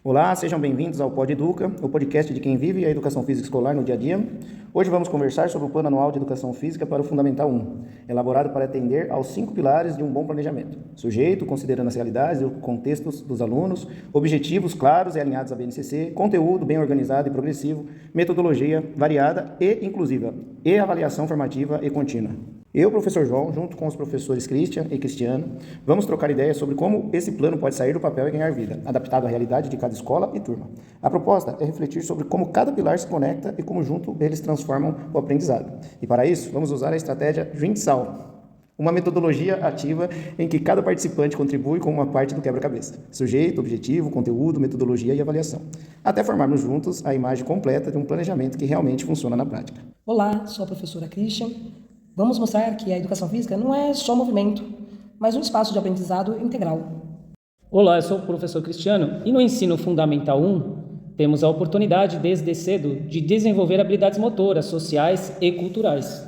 Olá, sejam bem-vindos ao Pod Educa, o podcast de quem vive a educação física escolar no dia a dia. Hoje vamos conversar sobre o Plano Anual de Educação Física para o Fundamental 1, elaborado para atender aos 5 pilares de um bom planejamento. Sujeito, considerando as realidades e contextos dos alunos, objetivos claros e alinhados à BNCC, conteúdo bem organizado e progressivo, metodologia variada e inclusiva, e avaliação formativa e contínua. Eu, professor João, junto com os professores Christian e Cristiano, vamos trocar ideias sobre como esse plano pode sair do papel e ganhar vida, adaptado à realidade de cada escola e turma. A proposta é refletir sobre como cada pilar se conecta e como junto eles transformam o aprendizado. E para isso, vamos usar a estratégia Dreamsal, uma metodologia ativa em que cada participante contribui com uma parte do quebra-cabeça. Sujeito, objetivo, conteúdo, metodologia e avaliação. Até formarmos juntos a imagem completa de um planejamento que realmente funciona na prática. Olá, sou a professora Christian. Vamos mostrar que a educação física não é só movimento, mas um espaço de aprendizado integral. Olá, eu sou o professor Cristiano e no ensino fundamental 1 temos a oportunidade desde cedo de desenvolver habilidades motoras, sociais e culturais.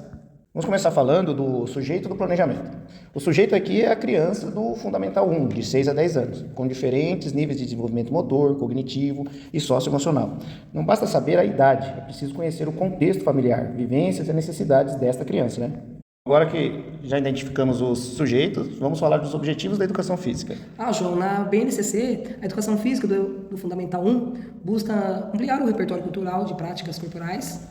Vamos começar falando do sujeito do planejamento. O sujeito aqui é a criança do Fundamental 1, de 6 a 10 anos, com diferentes níveis de desenvolvimento motor, cognitivo e socioemocional. Não basta saber a idade, é preciso conhecer o contexto familiar, vivências e necessidades desta criança, né? Agora que já identificamos os sujeitos, vamos falar dos objetivos da educação física. João, na BNCC, a educação física do Fundamental 1 busca ampliar o repertório cultural de práticas corporais,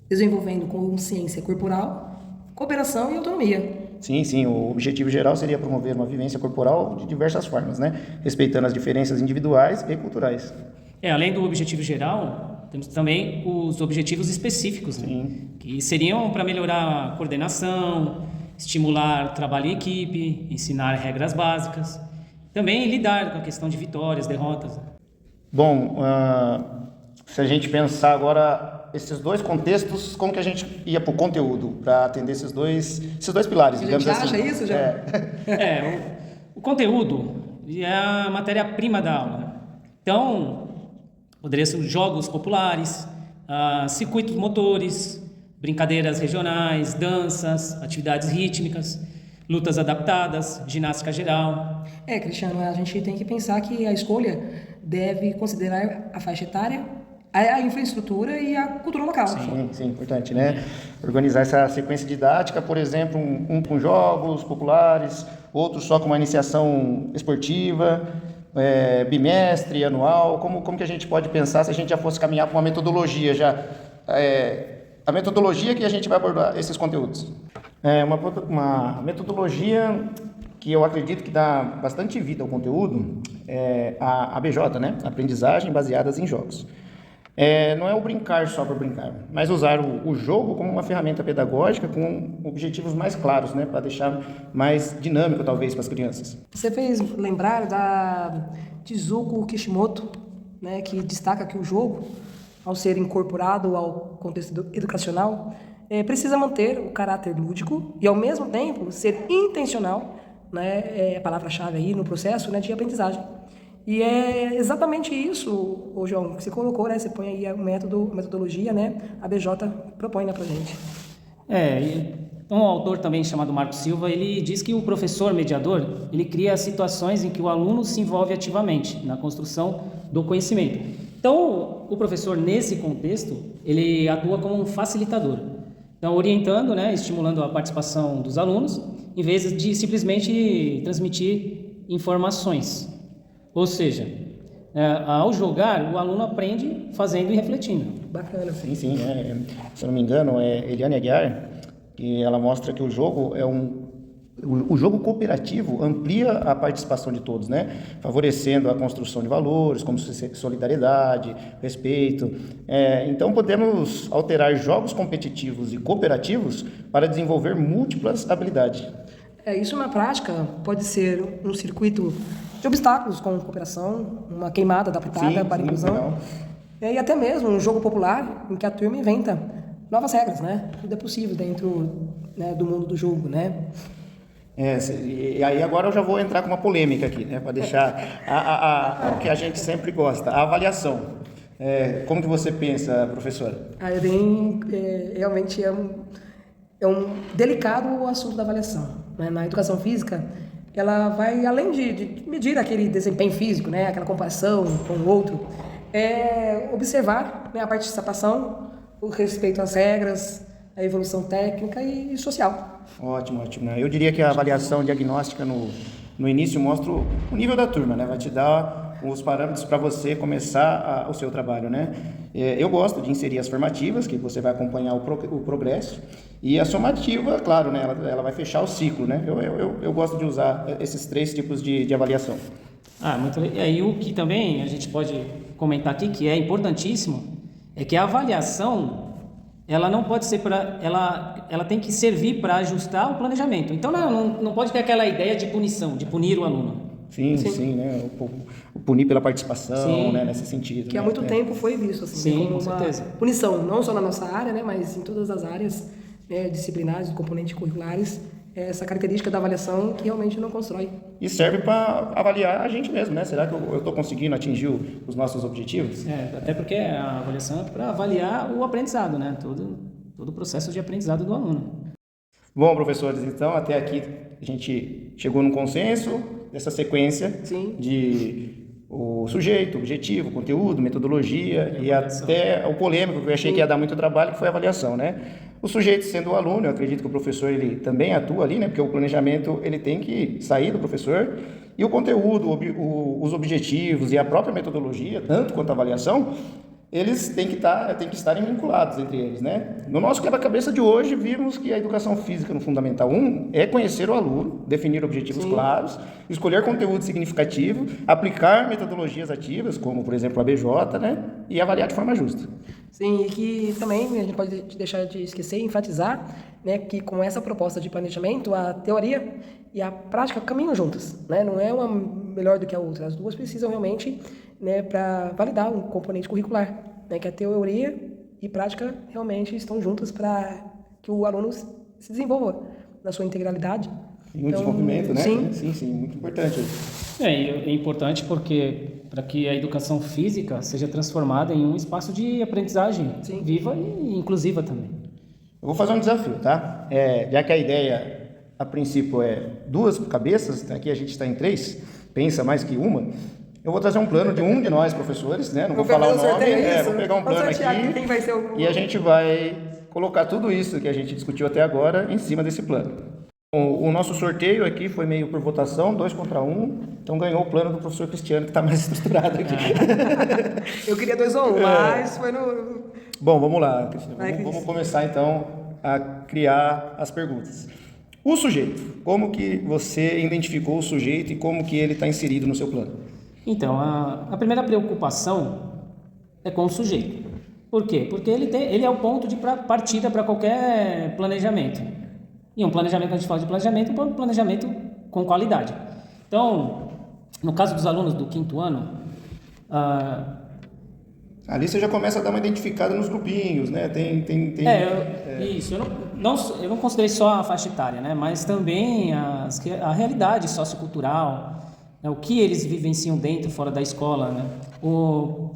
desenvolvendo consciência corporal, cooperação e autonomia. Sim, o objetivo geral seria promover uma vivência corporal de diversas formas, né? Respeitando as diferenças individuais e culturais. Além do objetivo geral, temos também os objetivos específicos, né? Que seriam para melhorar a coordenação, estimular trabalho em equipe, ensinar regras básicas, também lidar com a questão de vitórias, derrotas. Bom, se a gente pensar agora esses dois contextos, como que a gente ia para o conteúdo para atender esses dois pilares, digamos assim? Você acha isso, já? O conteúdo é a matéria-prima da aula. Então, poderia ser jogos populares, circuitos motores, brincadeiras regionais, danças, atividades rítmicas, lutas adaptadas, ginástica geral. Cristiano, a gente tem que pensar que a escolha deve considerar a faixa etária, a infraestrutura e a cultura local. Sim, importante, né? Organizar essa sequência didática, por exemplo, um com jogos populares, outro só com uma iniciação esportiva, bimestre, anual. Como que a gente pode pensar se a gente já fosse caminhar para uma metodologia já? A metodologia que a gente vai abordar esses conteúdos. Uma metodologia que eu acredito que dá bastante vida ao conteúdo é a ABJ, né? Aprendizagem baseadas em jogos. Não é o brincar só por brincar, mas usar o jogo como uma ferramenta pedagógica com objetivos mais claros, né, para deixar mais dinâmico, talvez, para as crianças. Você fez lembrar da Shizuko Kishimoto, né, que destaca que o jogo, ao ser incorporado ao contexto educacional, precisa manter o caráter lúdico e, ao mesmo tempo, ser intencional, né, é a palavra-chave aí no processo, né, de aprendizagem. E é exatamente isso, João, que você colocou, né? Você põe aí a metodologia, né? A BJ propõe, né, pra gente. Então um autor também chamado Marco Silva, ele diz que o professor mediador, ele cria situações em que o aluno se envolve ativamente na construção do conhecimento. Então, o professor, nesse contexto, ele atua como um facilitador. Então, orientando, né, estimulando a participação dos alunos, em vez de simplesmente transmitir informações. Ou seja, ao jogar, o aluno aprende fazendo e refletindo. Bacana. Sim. Se eu não me engano, é Eliane Aguiar, que ela mostra que o jogo o jogo cooperativo amplia a participação de todos, né? Favorecendo a construção de valores, como solidariedade, respeito. Então, podemos alterar jogos competitivos e cooperativos para desenvolver múltiplas habilidades. Isso na prática pode ser um circuito de obstáculos com cooperação, uma queimada adaptada para a inclusão. E até mesmo um jogo popular em que a turma inventa novas regras, né? Tudo é possível dentro, né, do mundo do jogo, né? E aí agora eu já vou entrar com uma polêmica aqui, né? Para deixar o que a gente sempre gosta, a avaliação. Como que você pensa, professora? Realmente é um delicado o assunto da avaliação, né? Na educação física, ela vai além de medir aquele desempenho físico, né, aquela comparação com o outro, observar, né, a participação, o respeito às regras, a evolução técnica e social. Ótimo, ótimo, né? Eu diria que a avaliação diagnóstica no início mostra o nível da turma, né? Vai te dar os parâmetros para você começar o seu trabalho, né? Eu gosto de inserir as formativas, que você vai acompanhar o progresso, e a somativa, claro, né? Ela vai fechar o ciclo, né? Eu gosto de usar esses 3 tipos de avaliação. Muito legal. E aí o que também a gente pode comentar aqui, que é importantíssimo, é que a avaliação, ela não pode ser ela tem que servir para ajustar o planejamento. Então não pode ter aquela ideia de punição, de punir o aluno. Sim, né? O punir pela participação, né? Nesse sentido. Que há muito tempo foi visto assim, sim, como com uma certeza. punição, não só na nossa área, né, mas em todas as áreas disciplinares, componentes curriculares, essa característica da avaliação que realmente não constrói. E serve para avaliar a gente mesmo, né? Será que eu estou conseguindo atingir os nossos objetivos? Até porque a avaliação é para avaliar o aprendizado, né? Todo o processo de aprendizado do aluno. Bom, professores, então até aqui a gente chegou num consenso dessa sequência de o sujeito, objetivo, conteúdo, metodologia e até o polêmico que eu achei que ia dar muito trabalho, que foi a avaliação, né? O sujeito sendo o aluno, eu acredito que o professor ele também atua ali, né? Porque o planejamento ele tem que sair do professor e o conteúdo, os objetivos e a própria metodologia, tanto quanto a avaliação, eles têm que estarem vinculados entre eles, né? No nosso quebra-cabeça de hoje, vimos que a educação física no Fundamental 1 é conhecer o aluno, definir objetivos claros, escolher conteúdo significativo, aplicar metodologias ativas, como, por exemplo, a BJ, né? E avaliar de forma justa. Sim, e que também a gente pode deixar de esquecer e enfatizar, né, que com essa proposta de planejamento, a teoria e a prática caminham juntas, né? Não é uma melhor do que a outra, as duas precisam realmente, né, para validar um componente curricular, né, que a teoria e prática realmente estão juntas para que o aluno se desenvolva na sua integralidade. E um desenvolvimento, né? Sim, muito importante. É importante porque para que a educação física seja transformada em um espaço de aprendizagem viva e inclusiva também. Eu vou fazer um desafio, tá? Já que a ideia, a princípio, é 2 cabeças, aqui a gente está em 3, pensa mais que uma, eu vou trazer um plano de um de nós, professores, né? Não vou falar o nome, vou pegar um plano aqui e a gente vai colocar tudo isso que a gente discutiu até agora em cima desse plano. O nosso sorteio aqui foi meio por votação, 2 contra 1, então ganhou o plano do professor Cristiano, que está mais estruturado aqui. Eu queria 2 ou 1, mas foi no... Bom, vamos lá, Cristiano. Vamos começar então a criar as perguntas. O sujeito, como que você identificou o sujeito e como que ele está inserido no seu plano? Então, a primeira preocupação é com o sujeito. Por quê? Porque ele é o ponto de partida para qualquer planejamento. E um planejamento, quando a gente fala de planejamento, é um planejamento com qualidade. Então, no caso dos alunos do 5º ano... Ali você já começa a dar uma identificada nos grupinhos, né? Isso. Eu não considerei só a faixa etária, né? Mas também a realidade sociocultural, né? O que eles vivenciam dentro e fora da escola, né?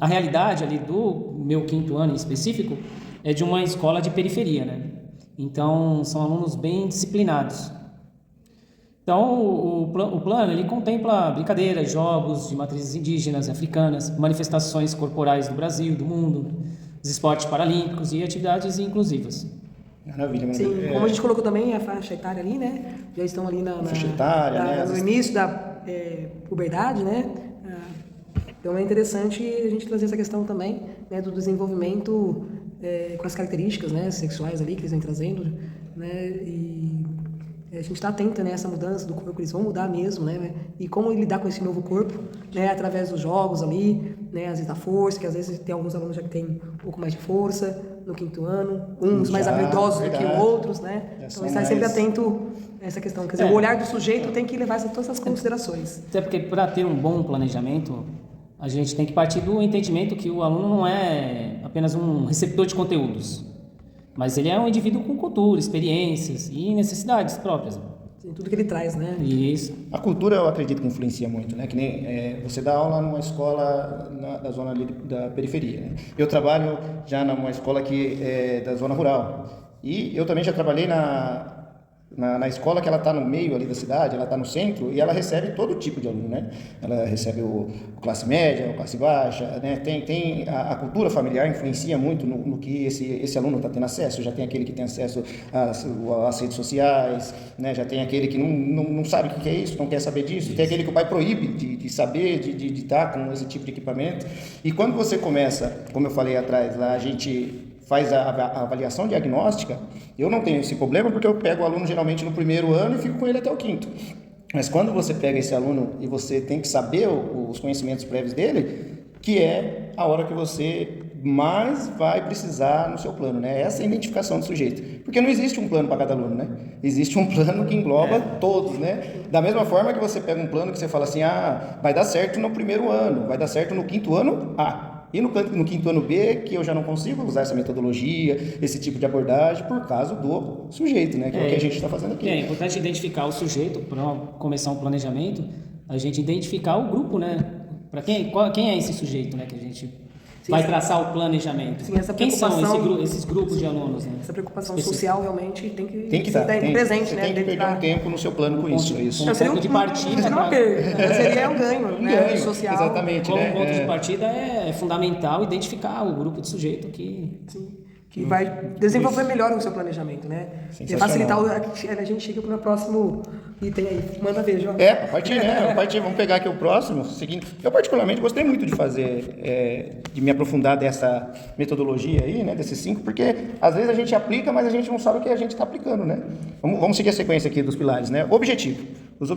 A realidade ali do meu 5º ano em específico é de uma escola de periferia, né? Então, são alunos bem disciplinados. Então, o plano, ele contempla brincadeiras, jogos de matrizes indígenas, africanas, manifestações corporais do Brasil, do mundo, os esportes paralímpicos e atividades inclusivas. Maravilha. Sim, como a gente colocou também a faixa etária ali, né? Já estão ali faixa etária, né? no início da puberdade, né? Então, é interessante a gente trazer essa questão também, né, do desenvolvimento com as características, né, sexuais ali que eles vêm trazendo, né, e a gente está atenta, né, a essa mudança do corpo, eles vão mudar mesmo, né, e como lidar com esse novo corpo, né, através dos jogos ali, né, às vezes da força, que às vezes tem alguns alunos já que tem um pouco mais de força no 5º ano, uns mais habilidosos do que outros, né, então estar sempre atento a essa questão, quer dizer, o olhar do sujeito tem que levar todas essas considerações. Até porque para ter um bom planejamento, a gente tem que partir do entendimento que o aluno não é apenas um receptor de conteúdos, mas ele é um indivíduo com cultura, experiências e necessidades próprias. Sim, tudo que ele traz, né? Isso. A cultura eu acredito que influencia muito, né? Que nem você dá aula numa escola da zona ali da periferia, né? Eu trabalho já numa escola que é da zona rural e eu também já trabalhei na escola que ela está no meio ali da cidade, ela está no centro, e ela recebe todo tipo de aluno, né? Ela recebe o classe média, o classe baixa, né? Tem a cultura familiar influencia muito no que esse aluno está tendo acesso. Já tem aquele que tem acesso às redes sociais, né? Já tem aquele que não sabe o que é isso, não quer saber disso. Tem aquele que o pai proíbe de saber, de estar com esse tipo de equipamento. E quando você começa, como eu falei atrás, lá a gente faz a avaliação diagnóstica, eu não tenho esse problema porque eu pego o aluno geralmente no primeiro ano e fico com ele até o quinto. Mas quando você pega esse aluno e você tem que saber os conhecimentos prévios dele, que é a hora que você mais vai precisar no seu plano, né? Essa é a identificação do sujeito. Porque não existe um plano para cada aluno, né? Existe um plano que engloba todos, né? Da mesma forma que você pega um plano que você fala assim, vai dar certo no primeiro ano, vai dar certo no quinto ano, e no quinto ano B, que eu já não consigo usar essa metodologia, esse tipo de abordagem, por causa do sujeito, né? Que é o que a gente está fazendo aqui. É importante identificar o sujeito, para começar um planejamento, a gente identificar o grupo, né? Para quem é esse sujeito, né? Que a gente vai traçar o planejamento. Sim, essa quem são preocupação, esses grupos de alunos, né? Essa preocupação social realmente tem que estar presente, você né? tem que perder um tempo no seu plano com isso. Ponto de partida. Seria uma perda, seria um ganho, né? Ganho, Social. exatamente. Como né? ponto de partida é fundamental identificar o grupo de sujeito que... Sim, que vai desenvolver melhor o seu planejamento, né? E facilitar, a gente chega para o próximo item aí. Manda ver, João. A partir, né? Vamos pegar aqui o próximo. Seguinte, eu particularmente gostei muito de fazer, de me aprofundar dessa metodologia aí, né? Desses 5, porque às vezes a gente aplica, mas a gente não sabe o que a gente está aplicando, né? Vamos seguir a sequência aqui dos pilares, né? Objetivo. Os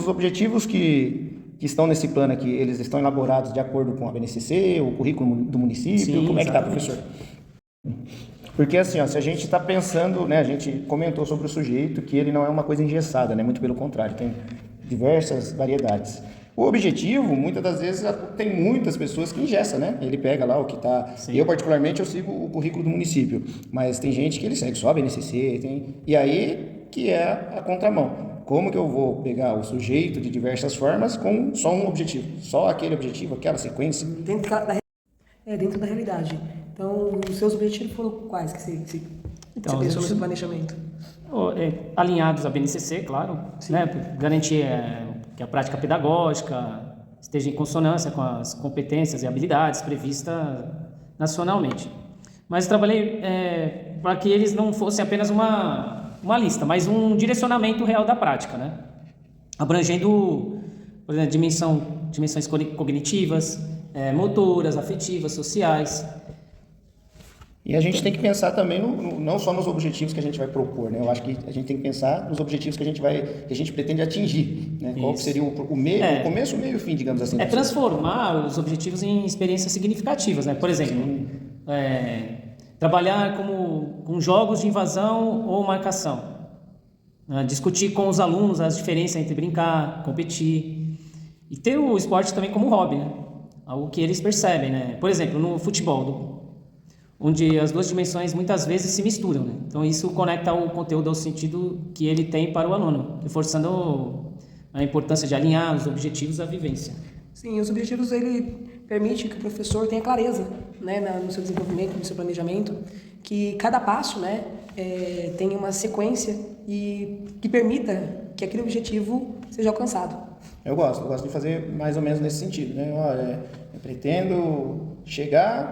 objetivos que estão nesse plano aqui, eles estão elaborados de acordo com a BNCC, o currículo do município. Sim, como é que está, exatamente. professor? Porque assim, se a gente está pensando, né, a gente comentou sobre o sujeito que ele não é uma coisa engessada, né, muito pelo contrário, tem diversas variedades. O objetivo, muitas das vezes, tem muitas pessoas que engessam, né? Ele pega lá o que está... Eu, particularmente, eu sigo o currículo do município, mas tem gente que ele segue só a BNCC, e aí que é a contramão. Como que eu vou pegar o sujeito de diversas formas com só um objetivo? Só aquele objetivo, aquela sequência? Dentro da realidade. Então, os seus objetivos foram quais que você pensou no seu planejamento? Alinhados à BNCC, claro, né? Garantir que a prática pedagógica esteja em consonância com as competências e habilidades previstas nacionalmente. Mas trabalhei para que eles não fossem apenas uma lista, mas um direcionamento real da prática, né? Abrangendo, por exemplo, dimensões cognitivas, motoras, afetivas, sociais. E a gente tem que pensar também não só nos objetivos que a gente vai propor, né? Eu acho que a gente tem que pensar nos objetivos que a gente pretende atingir, né? Qual que seria o começo, o meio e o fim, digamos assim. Transformar os objetivos em experiências significativas, né? Por exemplo, trabalhar com jogos de invasão ou marcação, né? Discutir com os alunos as diferenças entre brincar, competir e ter o esporte também como hobby, né? Algo que eles percebem, né? Por exemplo, no futebol, onde as duas dimensões muitas vezes se misturam, né? Então isso conecta o conteúdo ao sentido que ele tem para o aluno, reforçando a importância de alinhar os objetivos à vivência. Sim, os objetivos ele permite que o professor tenha clareza, né, no seu desenvolvimento, no seu planejamento, que cada passo, né, tenha uma sequência e que permita que aquele objetivo seja alcançado. Eu gosto de fazer mais ou menos nesse sentido, né? Olha, eu pretendo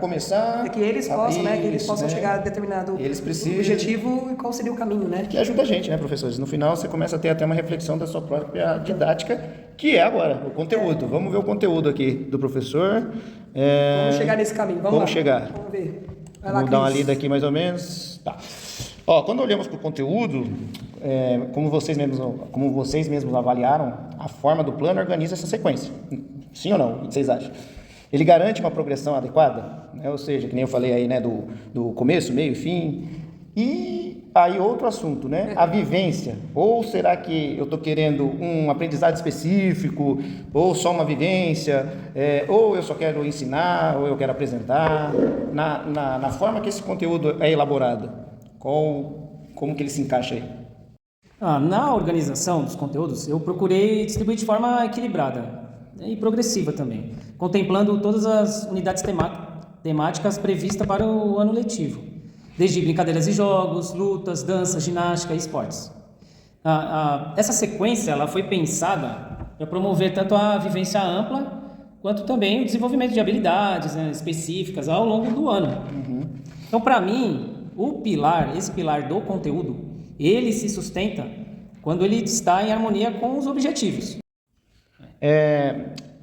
começar... que eles possam, né? Que eles possam chegar a determinado objetivo e qual seria o caminho, né? Que ajuda a gente, né, professores? No final, você começa a ter até uma reflexão da sua própria didática, que é agora o conteúdo. Vamos ver o conteúdo aqui do professor. Vamos chegar nesse caminho. Vamos chegar. Vamos ver. Vamos dar uma lida aqui mais ou menos. Tá. Quando olhamos para o conteúdo, como vocês mesmos avaliaram, a forma do plano organiza essa sequência. Sim ou não? O que vocês acham? Ele garante uma progressão adequada, né? Ou seja, que nem eu falei aí, né, do começo, meio e fim. E aí outro assunto, né? A vivência. Ou será que eu estou querendo um aprendizado específico, ou só uma vivência, ou eu só quero ensinar, ou eu quero apresentar. Na forma que esse conteúdo é elaborado, como que ele se encaixa aí? Na organização dos conteúdos, eu procurei distribuir de forma equilibrada e progressiva também, contemplando todas as unidades temáticas previstas para o ano letivo, desde brincadeiras e jogos, lutas, dança, ginástica e esportes. Essa sequência ela foi pensada para promover tanto a vivência ampla quanto também o desenvolvimento de habilidades, né, específicas ao longo do ano. Então, para mim, esse pilar do conteúdo, ele se sustenta quando ele está em harmonia com os objetivos.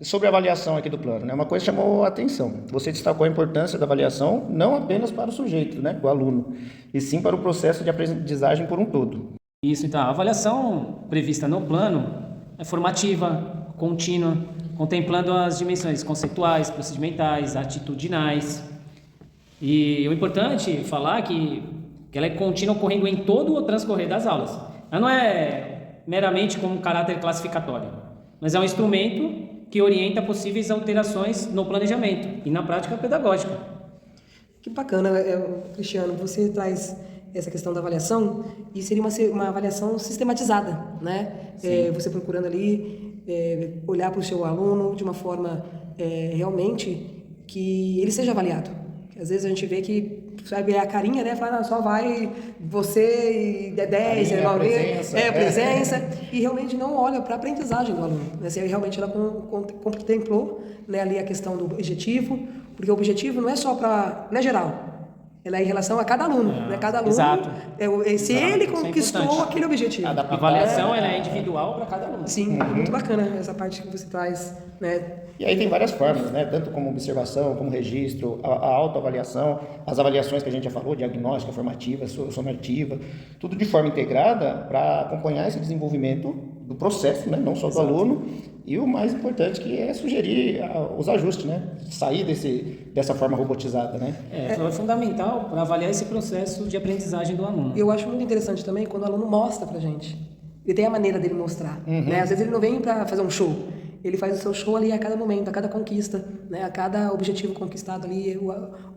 Sobre a avaliação aqui do plano, né? Uma coisa chamou a atenção. Você destacou a importância da avaliação não apenas para o sujeito, né, o aluno, e sim para o processo de aprendizagem por um todo. Isso, então, a avaliação prevista no plano é formativa, contínua, contemplando as dimensões conceituais, procedimentais, atitudinais. E o importante é falar que ela é contínua, ocorrendo em todo o transcorrer das aulas. Ela não é meramente como um caráter classificatório, mas é um instrumento que orienta possíveis alterações no planejamento e na prática pedagógica. Que bacana, Cristiano, você traz essa questão da avaliação e seria uma avaliação sistematizada, né? Você procurando ali olhar para o seu aluno de uma forma realmente que ele seja avaliado. Às vezes a gente vê que sabe a carinha, né? Fala, só vai você e 10, presença, e realmente não olha para a aprendizagem do aluno. Né? Se realmente ela contemplou, né, ali a questão do objetivo, porque o objetivo não é só não é geral. Ela é em relação a cada aluno, né? Cada aluno, exato. Se ele conquistou aquele objetivo. A avaliação ela é individual para cada aluno. Sim, muito bacana essa parte que você traz, né? E aí tem várias formas, né? Tanto como observação, como registro, a autoavaliação, as avaliações que a gente já falou, diagnóstica, formativa, somativa, tudo de forma integrada para acompanhar esse desenvolvimento do processo, né? Não só do aluno, e o mais importante que é sugerir os ajustes, né? Sair dessa forma robotizada, né? É fundamental para avaliar esse processo de aprendizagem do aluno. Eu acho muito interessante também quando o aluno mostra pra gente. Ele tem a maneira dele mostrar, né? Às vezes ele não vem para fazer um show. Ele faz o seu show ali a cada momento, a cada conquista, né? A cada objetivo conquistado ali,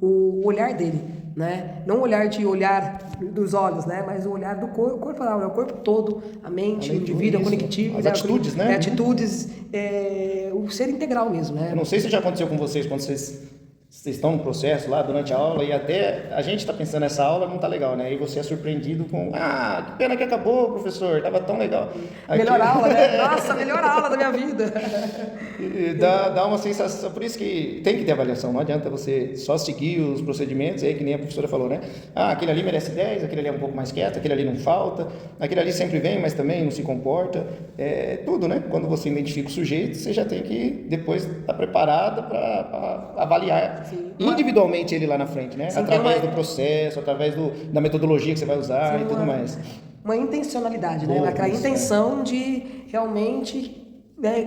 o olhar dele, né? Não o olhar dos olhos, né? Mas o olhar do corporal, né? O corpo todo, a mente, o indivíduo, a conectividade, as atitudes, né? Atitudes, o ser integral mesmo, né? Eu não sei se já aconteceu com vocês, quando vocês estão no processo lá durante a aula e até a gente está pensando nessa aula não tá legal, né? E você é surpreendido com, que pena que acabou, professor, tava tão legal. Melhor aula, né? Nossa, melhor aula da minha vida. E dá uma sensação, por isso que tem que ter avaliação, não adianta você só seguir os procedimentos, aí que nem a professora falou, né? Aquele ali merece 10, aquele ali é um pouco mais quieto, aquele ali não falta, aquele ali sempre vem, mas também não se comporta, tudo, né? Quando você identifica o sujeito, você já tem que depois estar preparado para avaliar individualmente ele lá na frente, né? Sim, através do processo, através da metodologia que você vai usar. Sim, e tudo mais. Uma intencionalidade, né? Aquela intenção de realmente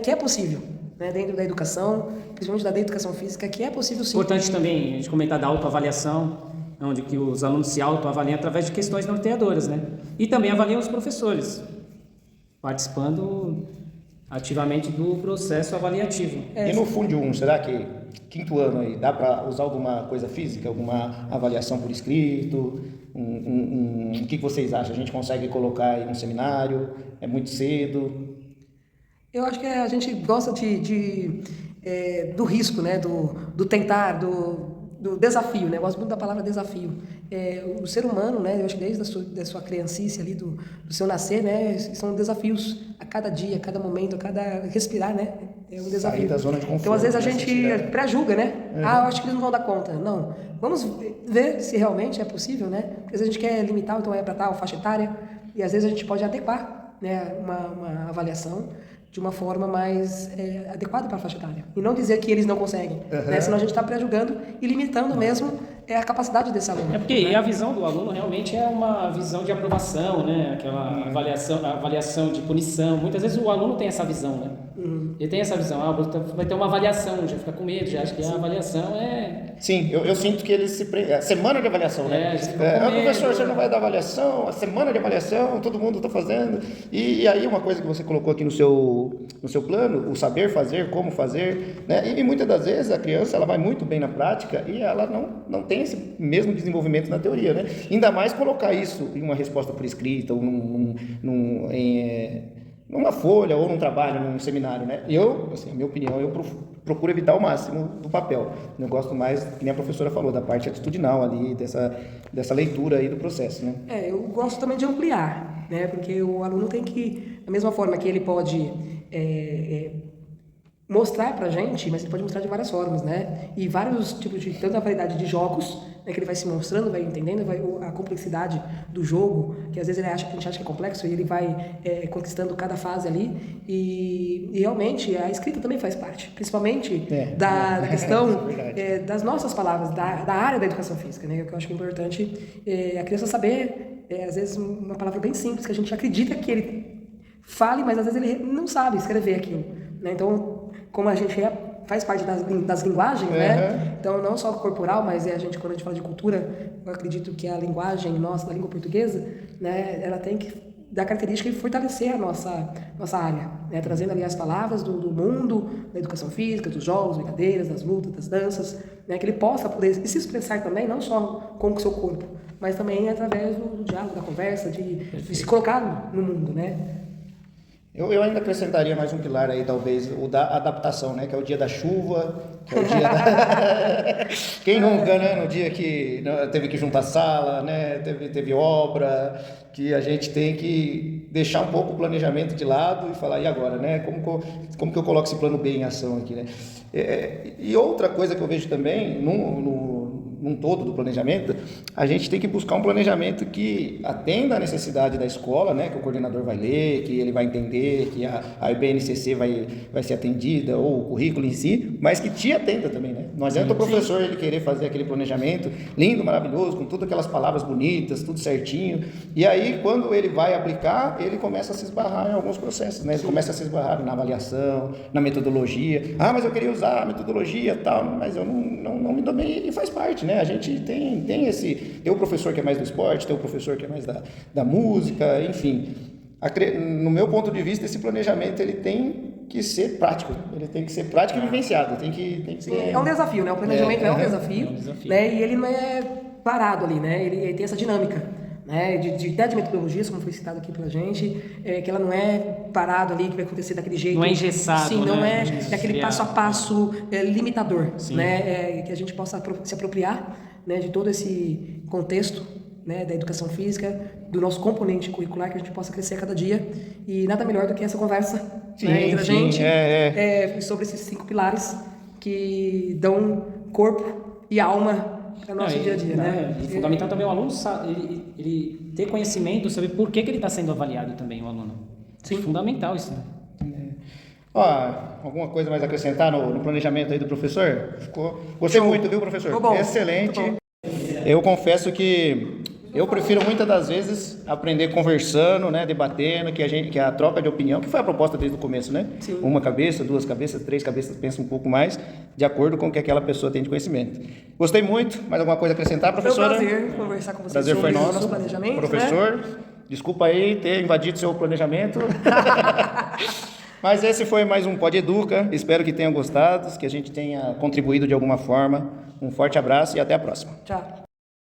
que é possível, né? Dentro da educação, principalmente da educação física, que é possível sim. Importante também a gente comentar da autoavaliação, onde que os alunos se autoavaliam através de questões norteadoras, né? E também avaliam os professores, participando ativamente do processo avaliativo. E no Fundo 1, será que quinto ano aí, dá para usar alguma coisa física, alguma avaliação por escrito? O que vocês acham? A gente consegue colocar em um seminário? É muito cedo? Eu acho que a gente gosta do risco, né? Do tentar, do desafio, né? Eu gosto muito da palavra desafio. O ser humano, né? Eu acho que desde da sua criancice ali, do seu nascer, né? São desafios a cada dia, a cada momento, a cada respirar, né? É um desafio. Sair da zona de conforto. Então, às vezes a gente pré-julga, né? Eu acho que eles não vão dar conta. Não. Vamos ver se realmente é possível, né? Porque às vezes a gente quer limitar, então para tal faixa etária, e às vezes a gente pode adequar, né? Uma avaliação de uma forma mais adequada para a faixa etária. E não dizer que eles não conseguem, né? Senão a gente está pré-julgando e limitando mesmo a capacidade desse aluno. Porque a visão do aluno realmente é uma visão de aprovação, né? Aquela avaliação de punição. Muitas vezes o aluno tem essa visão, né? Ele tem essa visão, vai ter uma avaliação, já fica com medo, já acha que a avaliação é... Sim, eu sinto que eles se prendem. A semana de avaliação, né? Professor, você não vai dar avaliação, a semana de avaliação, todo mundo está fazendo. E aí uma coisa que você colocou aqui no seu plano, o saber fazer, como fazer, né? E muitas das vezes a criança ela vai muito bem na prática e ela não tem esse mesmo desenvolvimento na teoria, né? Ainda mais colocar isso em uma resposta por escrita ou numa folha ou num trabalho, num seminário, né? Eu, assim, a minha opinião, eu procuro evitar ao máximo do papel. Eu gosto mais, que nem a professora falou, da parte atitudinal ali, dessa leitura aí do processo, né? Eu gosto também de ampliar, né? Porque o aluno tem que, da mesma forma que ele pode mostrar pra gente, mas ele pode mostrar de várias formas, né? E vários tipos de, tanta variedade de jogos, né, que ele vai se mostrando, vai entendendo, a complexidade do jogo, que às vezes a gente acha que é complexo e ele vai conquistando cada fase ali. E realmente a escrita também faz parte, principalmente da questão das nossas palavras, da área da educação física, né? Que eu acho que é importante a criança saber, às vezes, uma palavra bem simples, que a gente acredita que ele fale, mas às vezes ele não sabe escrever aquilo, né? Então, como a gente faz parte das linguagens, né? Então, não só corporal, mas quando a gente fala de cultura, eu acredito que a linguagem nossa, da língua portuguesa, né, ela tem que dar característica e fortalecer a nossa área, né? Trazendo ali as palavras do mundo, da educação física, dos jogos, brincadeiras, das lutas, das danças, né? Que ele possa poder se expressar também, não só com o seu corpo, mas também através do diálogo, da conversa, de se colocar no mundo, né? Eu ainda acrescentaria mais um pilar aí, talvez, o da adaptação, né? Que é o dia da chuva, que é o dia da... Quem nunca, né? No dia que teve que juntar sala, né? Teve obra, que a gente tem que deixar um pouco o planejamento de lado e falar, e agora, né? Como que eu coloco esse plano B em ação aqui, né? E outra coisa que eu vejo também, num todo do planejamento, a gente tem que buscar um planejamento que atenda à necessidade da escola, né, que o coordenador vai ler, que ele vai entender, que a IBNCC vai ser atendida, ou o currículo em si, mas que te atenda também, né? Não adianta o professor ele querer fazer aquele planejamento lindo, maravilhoso, com todas aquelas palavras bonitas, tudo certinho, e aí quando ele vai aplicar, ele começa a se esbarrar em alguns processos, né? Ele começa a se esbarrar na avaliação, na metodologia. Ah, mas eu queria usar a metodologia e tal, mas eu não me dou bem, e faz parte, né? A gente tem o professor que é mais do esporte, tem o professor que é mais da música, enfim. No meu ponto de vista, esse planejamento ele tem que ser prático, ele tem que ser prático e vivenciado, tem que Sim, é um desafio, né? O planejamento é um desafio, né? E ele não é parado ali, né? Ele tem essa dinâmica, né? De metodologias, como foi citado aqui pela gente, que ela não é parado ali, que vai acontecer daquele jeito. Não é engessado, sim, não né? é daquele passo a passo limitador, né? Que a gente possa se apropriar, né, de todo esse contexto, né, da educação física, do nosso componente curricular, que a gente possa crescer a cada dia. E nada melhor do que essa conversa, né, entre a gente sobre esses 5 pilares que dão corpo e alma para o nosso dia a dia. Né? E fundamental também o aluno ele ter conhecimento sobre por que ele está sendo avaliado também, o aluno. Sim. É fundamental isso, né? Alguma coisa mais a acrescentar no planejamento aí do professor? Gostei muito, viu, professor? Ficou bom. Excelente. Ficou bom. Eu confesso que eu prefiro muitas das vezes aprender conversando, né, debatendo, que a troca de opinião, que foi a proposta desde o começo, né? Sim. Uma cabeça, 2 cabeças, 3 cabeças, pensa um pouco mais, de acordo com o que aquela pessoa tem de conhecimento. Gostei muito. Mais alguma coisa a acrescentar, professora? Foi um prazer conversar com vocês Prazer sobre foi o nosso. nosso planejamento. Professor, né? Desculpa aí ter invadido seu planejamento. Mas esse foi mais um Pod Educa. Espero que tenham gostado, que a gente tenha contribuído de alguma forma. Um forte abraço e até a próxima. Tchau.